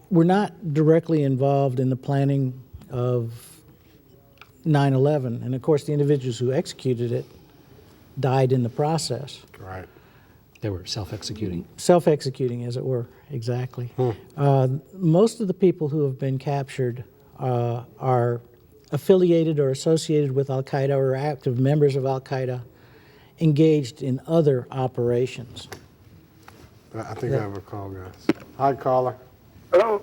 were not directly involved in the planning of 9/11, and of course the individuals who executed it died in the process. right. They were self-executing. Self-executing, as it were, exactly. Most of the people who have been captured are affiliated or associated with Al-Qaeda or active members of Al-Qaeda engaged in other operations. I think I have a call, guys. Hi, caller. Hello?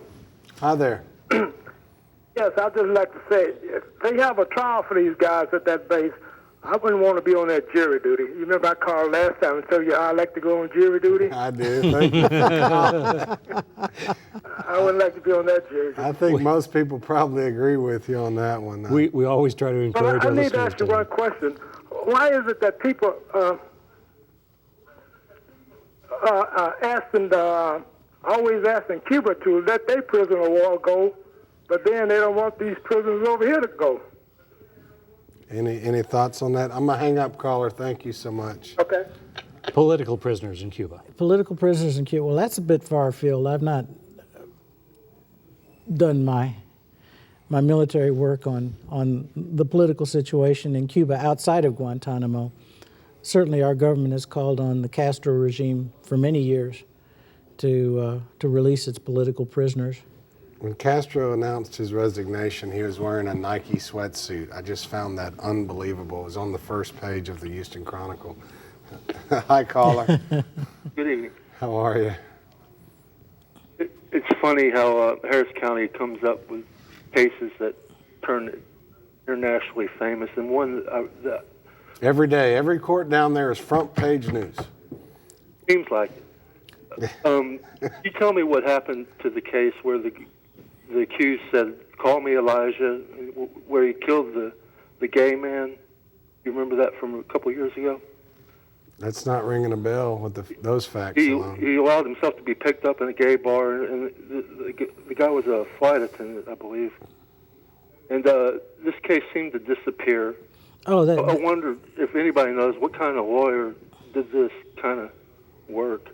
Hi there. Yes, I'd just like to say, if they have a trial for these guys at that base, I wouldn't want to be on that jury duty. You remember I called last time and told you I like to go on jury duty? I did. Thank you. I wouldn't like to be on that jury duty. I think most people probably agree with you on that one. We always try to encourage But I our need to listeners ask you one question. Why is it that people always asking Cuba to let their prisoner of war go, but then they don't want these prisoners over here to go? Any thoughts on that? I'm gonna hang up, caller. Thank you so much. Okay. Political prisoners in Cuba. Political prisoners in Cuba, well, that's a bit far afield. I've not done my military work on the political situation in Cuba outside of Guantanamo. Certainly our government has called on the Castro regime for many years to release its political prisoners. When Castro announced his resignation, he was wearing a Nike sweatsuit. I just found that unbelievable. It was on the first page of the Houston Chronicle. Hi, caller. Good evening. How are you? It's funny how Harris County comes up with cases that turn internationally famous, and one that Every day, every court down there is front page news. seems like it. You tell me what happened to the case where the accused said, "Call me Elijah," where he killed the gay man. You remember that from a couple of years ago? That's not ringing a bell with those facts alone. He allowed himself to be picked up in a gay bar, and the guy was a flight attendant, I believe. And this case seemed to disappear. Oh, I wonder if anybody knows what kind of lawyer did this kind of work.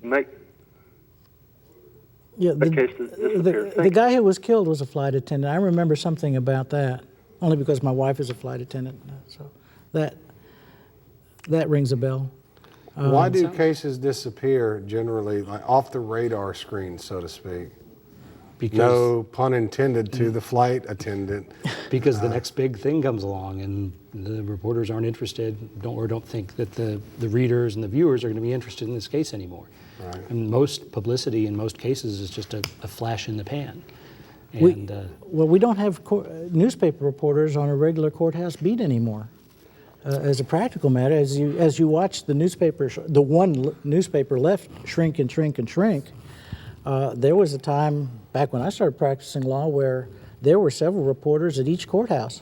The guy who was killed was a flight attendant. I remember something about that, only because my wife is a flight attendant. So that rings a bell. Why do cases disappear generally, like off the radar screen, so to speak? Because, no pun intended to the flight attendant. Because the next big thing comes along, and the reporters aren't interested, don't think that the readers and the viewers are going to be interested in this case anymore. Right. And most publicity in most cases is just a flash in the pan. And we don't have newspaper reporters on a regular courthouse beat anymore. As a practical matter, as you watch the newspaper, the one newspaper left shrink and shrink and shrink. There was a time back when I started practicing law where there were several reporters at each courthouse,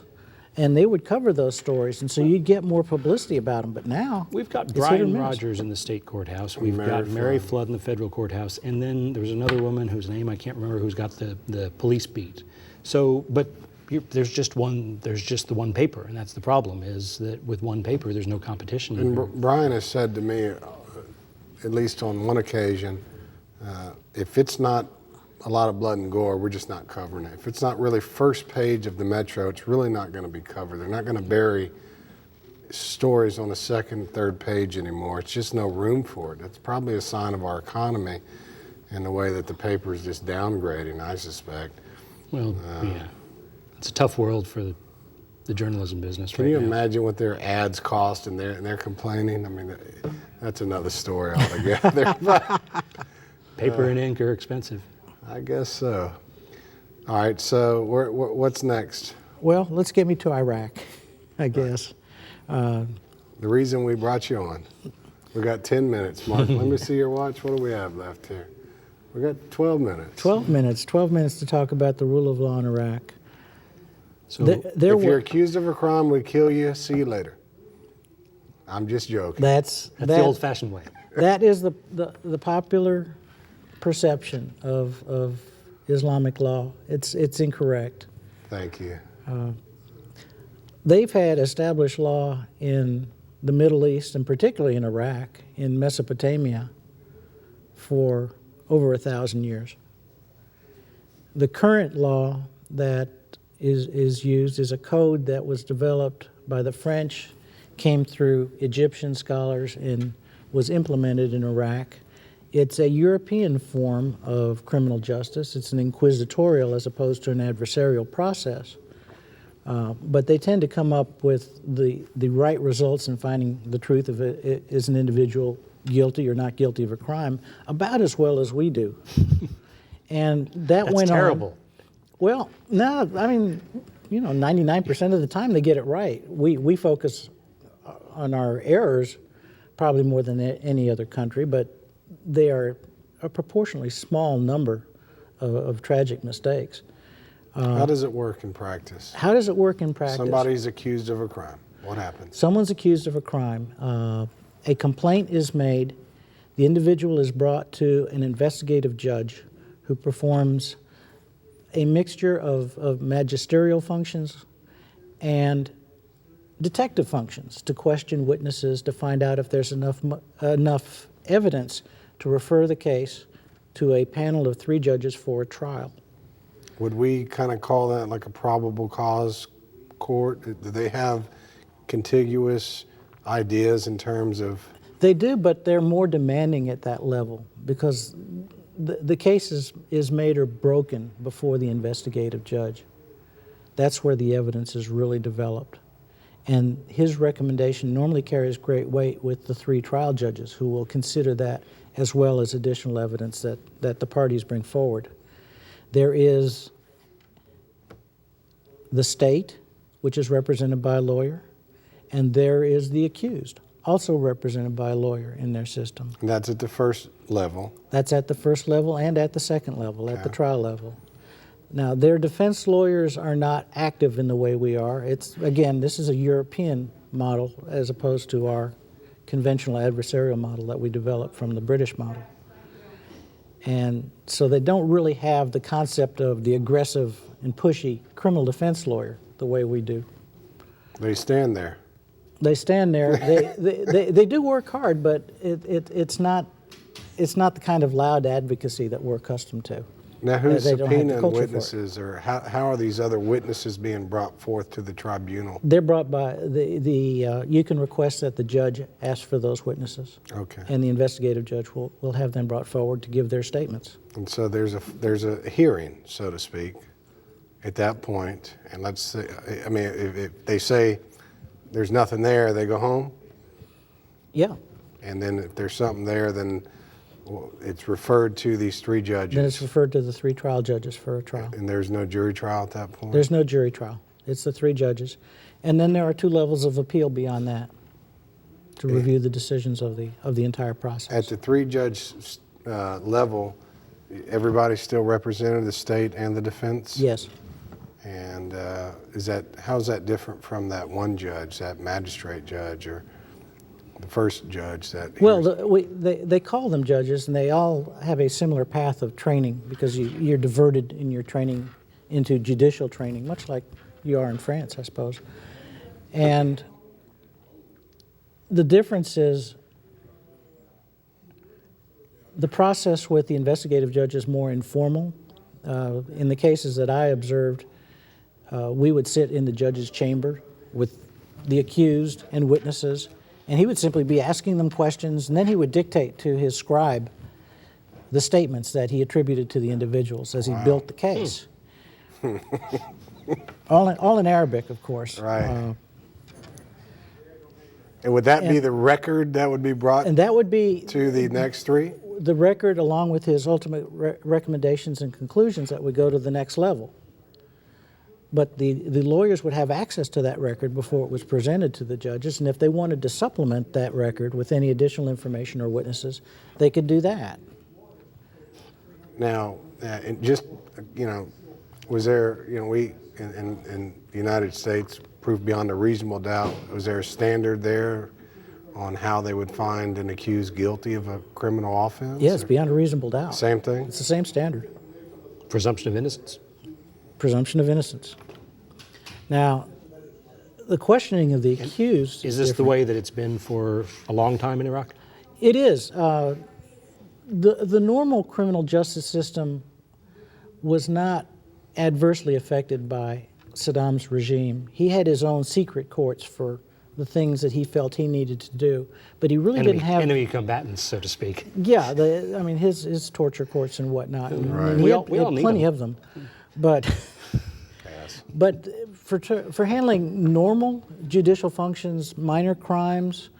and they would cover those stories, and so you'd get more publicity about them. But now we've got Brian Rogers in the state courthouse. We've got Mary Flood in the federal courthouse, and then there was another woman whose name I can't remember who's got the police beat. So, but there's just the one paper, and that's the problem, is that with one paper there's no competition. And Brian has said to me, at least on one occasion, if it's not a lot of blood and gore, we're just not covering it. If it's not really first page of the Metro, it's really not going to be covered. They're not going to bury stories on a second, third page anymore. It's just no room for it. It's probably a sign of our economy and the way that the paper is just downgrading, I suspect. Well, yeah. It's a tough world for the journalism business right now. Can you imagine what their ads cost and they're complaining? I mean, that's another story altogether. Paper and ink are expensive. I guess so. All right, so what's next? Well, let's get me to Iraq, I guess. The reason we brought you on. We got 10 minutes, Mark. Let me see your watch. What do we have left here? We got 12 minutes. 12 minutes. 12 minutes to talk about the rule of law in Iraq. So if you're accused of a crime, we kill you. See you later. I'm just joking. That's the old-fashioned way. That is the popular perception of Islamic law. It's incorrect. Thank you. They've had established law in the Middle East, and particularly in Iraq, in Mesopotamia, for over 1,000 years. The current law that is used is a code that was developed by the French, came through Egyptian scholars, and was implemented in Iraq. It's a European form of criminal justice. It's an inquisitorial as opposed to an adversarial process. But they tend to come up with the right results in finding the truth of it. Is an individual guilty or not guilty of a crime about as well as we do. And that went on. That's terrible. Well, no, I mean, 99% of the time they get it right. We focus on our errors probably more than any other country, but they are a proportionally small number of tragic mistakes. How does it work in practice? How does it work in practice? Somebody's accused of a crime. What happens? Someone's accused of a crime. A complaint is made. The individual is brought to an investigative judge who performs a mixture of magisterial functions and detective functions to question witnesses, to find out if there's enough evidence to refer the case to a panel of 3 judges for a trial. Would we kind of call that like a probable cause court? Do they have contiguous ideas in terms of... They do, but they're more demanding at that level because the case is made or broken before the investigative judge. That's where the evidence is really developed. And his recommendation normally carries great weight with the 3 trial judges who will consider that as well as additional evidence that the parties bring forward. There is the state, which is represented by a lawyer, and there is the accused, also represented by a lawyer in their system. And that's at the first level. That's at the first level and at the second level, at the trial level. Now, their defense lawyers are not active in the way we are. It's, again, this is a European model as opposed to our conventional adversarial model that we developed from the British model. And so they don't really have the concept of the aggressive and pushy criminal defense lawyer the way we do. They stand there. They stand there. They do work hard, but it's not the kind of loud advocacy that we're accustomed to. Now, who's They don't have the subpoenaing culture for it. witnesses, or how are these other witnesses being brought forth to the tribunal? They're brought by you can request that the judge ask for those witnesses. Okay. And the investigative judge will have them brought forward to give their statements. And so there's a hearing, so to speak, at that point. And let's say, I mean, if they say there's nothing there, they go home. Yeah. And then if there's something there, then it's referred to these 3 judges. Then it's referred to the 3 trial judges for a trial. And there's no jury trial at that point? There's no jury trial. It's the 3 judges. And then there are 2 levels of appeal beyond that to review the decisions of the entire process. At the 3-judge level, everybody's still represented, the state and the defense? Yes. And how's that different from that one judge, that magistrate judge, or the first judge that? Well, they call them judges, and they all have a similar path of training because you're diverted in your training into judicial training, much like you are in France, I suppose. And the difference is the process with the investigative judge is more informal. In the cases that I observed, we would sit in the judge's chamber with the accused and witnesses, and he would simply be asking them questions, and then he would dictate to his scribe the statements that he attributed to the individuals as he built the case. all in Arabic, of course. Right. And would that be the record that would be brought and that would be to the next 3? The record, along with his ultimate recommendations and conclusions, that would go to the next level. But the lawyers would have access to that record before it was presented to the judges, and if they wanted to supplement that record with any additional information or witnesses, they could do that. Now, just, was there, we, in the United States, proof beyond a reasonable doubt, was there a standard there on how they would find an accused guilty of a criminal offense? Yes, beyond a reasonable doubt. Same thing? It's the same standard. Presumption of innocence. Presumption of innocence. Now, the questioning of the accused is this different. the way that it's been for a long time in Iraq? It is. The normal criminal justice system was not adversely affected by Saddam's regime. He had his own secret courts for the things that he felt he needed to do, but he really didn't have enemy combatants, so to speak. Yeah, his torture courts and whatnot. Right. And he We had all need plenty them. of them, but but for handling normal judicial functions, minor crimes,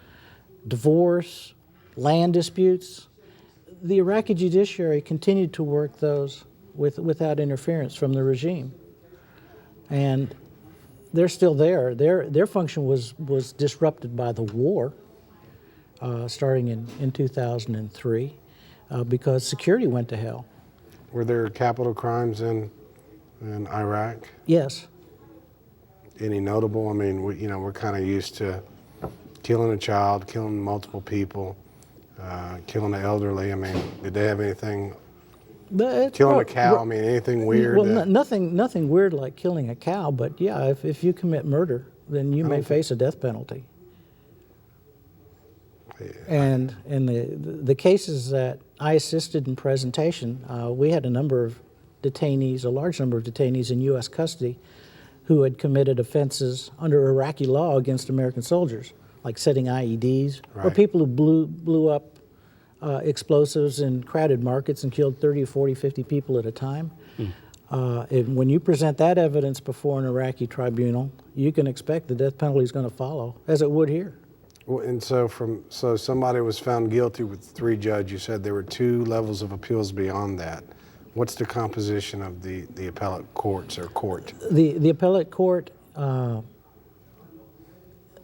divorce, land disputes, the Iraqi judiciary continued to work those without interference from the regime, and they're still there. Their function was disrupted by the war, starting in 2003, because security went to hell. Were there capital crimes in Iraq? Yes. Any notable? I mean, we're kind of used to killing a child, killing multiple people, killing the elderly. I mean, did they have anything? Killing a cow. I mean, anything weird? Well, nothing weird like killing a cow. But yeah, if you commit murder, then you may face a death penalty. Yeah. And in the cases that I assisted in presentation, we had a large number of detainees in U.S. custody who had committed offenses under Iraqi law against American soldiers, like setting IEDs, or Right. people who blew up explosives in crowded markets and killed 30, 40, 50 people at a time. And when you present that evidence before an Iraqi tribunal, you can expect the death penalty is going to follow, as it would here. Well, and so somebody was found guilty with 3 judges. You said there were 2 levels of appeals beyond that. What's the composition of the appellate courts or court? The appellate court,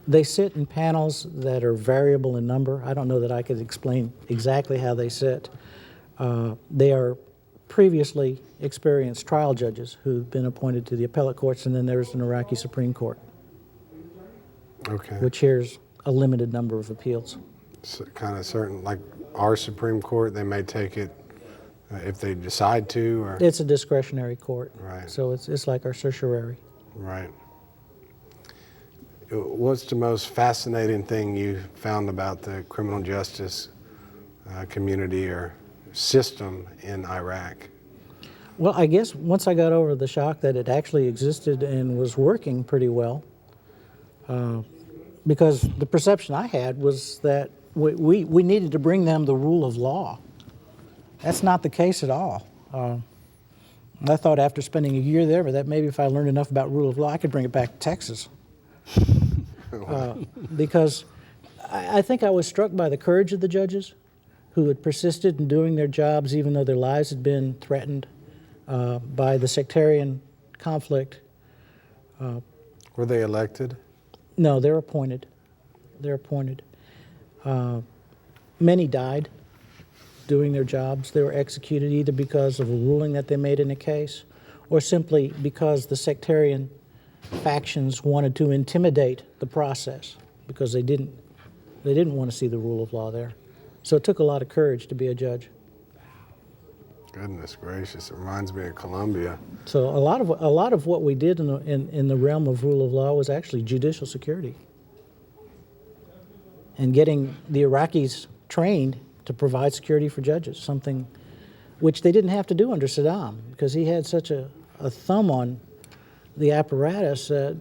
they sit in panels that are variable in number. I don't know that I could explain exactly how they sit. They are previously experienced trial judges who've been appointed to the appellate courts, and then there's an Iraqi Supreme Court, which hears a limited number of appeals. So kind of certain, like our Supreme Court, they may take it if they decide to, or it's a discretionary court, right? So it's like our certiorari. Right. What's the most fascinating thing you found about the criminal justice community or system in Iraq? Well, I guess once I got over the shock that it actually existed and was working pretty well, because the perception I had was that we needed to bring them the rule of law. That's not the case at all. I thought after spending a year there that maybe if I learned enough about rule of law, I could bring it back to Texas. Because I think I was struck by the courage of the judges who had persisted in doing their jobs even though their lives had been threatened by the sectarian conflict. Were they elected? No, they're appointed. They're appointed. Many died doing their jobs. They were executed either because of a ruling that they made in a case or simply because the sectarian factions wanted to intimidate the process because they didn't want to see the rule of law there. So it took a lot of courage to be a judge. Goodness gracious, it reminds me of Colombia. So a lot of what we did in the realm of rule of law was actually judicial security and getting the Iraqis trained to provide security for judges, something which they didn't have to do under Saddam because he had such a thumb on the apparatus that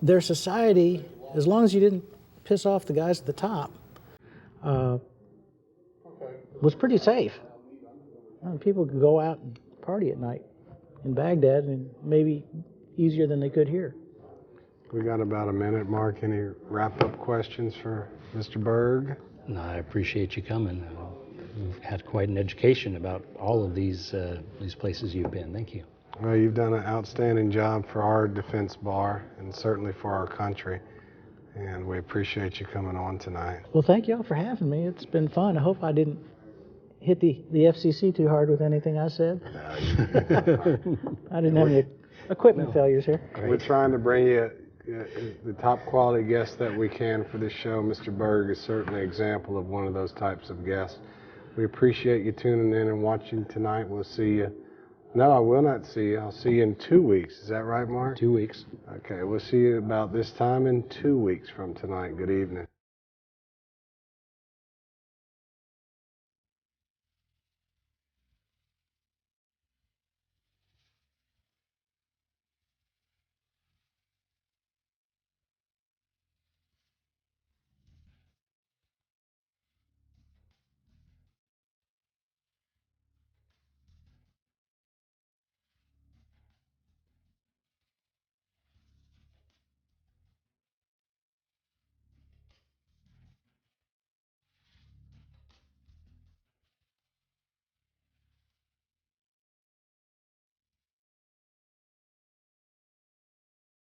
their society, as long as you didn't piss off the guys at the top, was pretty safe. People could go out and party at night in Baghdad and maybe easier than they could here. We got about a minute, Mark. Any wrap-up questions for Mr. Berg? No, I appreciate you coming. You've had quite an education about all of these places you've been. Thank you. Well, you've done an outstanding job for our defense bar and certainly for our country. And we appreciate you coming on tonight. Well, thank you all for having me. It's been fun. I hope I didn't hit the FCC too hard with anything I said. I didn't have any equipment failures here. We're trying to bring you the top quality guests that we can for this show. Mr. Berg is certainly an example of one of those types of guests. We appreciate you tuning in and watching tonight. We'll see you. No, I will not see you. I'll see you in 2 weeks. Is that right, Mark? 2 weeks. Okay, we'll see you about this time in 2 weeks from tonight. Good evening.